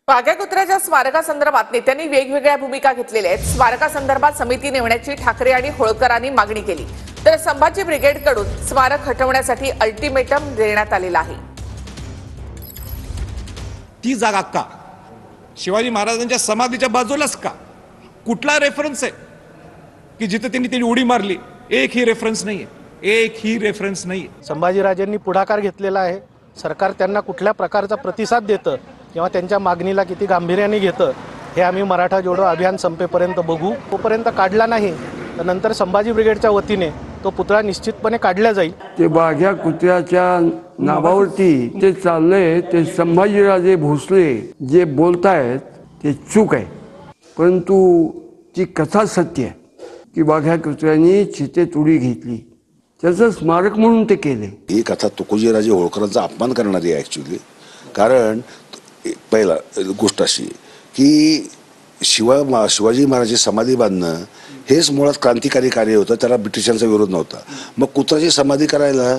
वाघ्या कुत्र्याच्या स्मारकासंदर्भात नेत्यांनी वेगवेगळ्या भूमिका घेतलेल्या आहेत। स्मारकासंदर्भात समिती नेमण्याची ठाकरे आणि होळकरांनी मागणी केली, तर संभाजी ब्रिगेडकडून स्मारक हटवण्यासाठी अल्टिमेटम देण्यात आलेला आहे। ती जागा का शिवाजी महाराजांच्या समाधीच्या बाजूलाच का? कुठला रेफरन्स आहे की जिथे त्यांनी उडी मारली? एक ही रेफरन्स नाहीये, एक ही रेफरन्स नाहीये। संभाजीराजेंनी पुढाकार घेतलेला आहे। सरकार त्यांना कुठल्या प्रकारचा प्रतिसाद देतं किंवा त्यांच्या मागणीला किती गांभीर्याने घेतं हे आम्ही मराठा जोडो अभियान संपेपर्यंत बघू। तोपर्यंत काढला नाही तर नंतर संभाजी ब्रिगेडच्या वतीने तो पुतळा निश्चितपणे काढला जाईल। ते वाघ्या कुत्र्याच्या नावावरती ते चाललंय, ते संभाजीराजे भोसले जे बोलतायत ते चूक आहे, परंतु ती कथा सत्य आहे की वाघ्या कुत्र्यांनी चितेत उडी घेतली, त्याचं स्मारक म्हणून ते केले। ही कथा तुकोजीराजे होळकरांचा अपमान करणारी आहे ॲक्च्युली। कारण पहिला गोष्ट अशी की शिवाजी महाराजांची समाधी बांधणं हेच मुळात क्रांतिकारी कार्य होतं, त्याला ब्रिटिशांचा विरोध नव्हता। मग कुत्राची समाधी करायला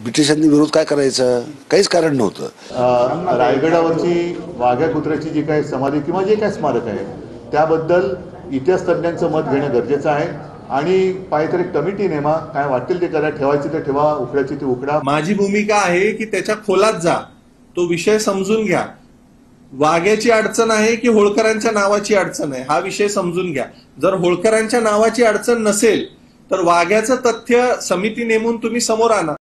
ब्रिटिशांनी विरोध काय करायचा? काहीच कारण नव्हतं। रायगडावरची वाघ्या कुत्र्याची जी काही समाधी किंवा जे काही स्मारक आहे त्याबद्दल इतिहास तज्ञांचं मत घेणं गरजेचं आहे आणि पाहिजे कमिटी नेमा, काय वाटेल ते करा, ठेवायची ते ठेवा, उखडायची ते उखडा। माझी भूमिका आहे की त्याच्या खोलात जा, तो विषय समजून घ्या। वाघ्याची अडचण आहे की होळकरांच्या नावाची अडचण आहे, हा विषय समजून घ्या। जर होळकरांच्या नावाची अडचण नसेल तर वाघ्याचं तथ्य समिती नेमून तुम्ही समोर आणा।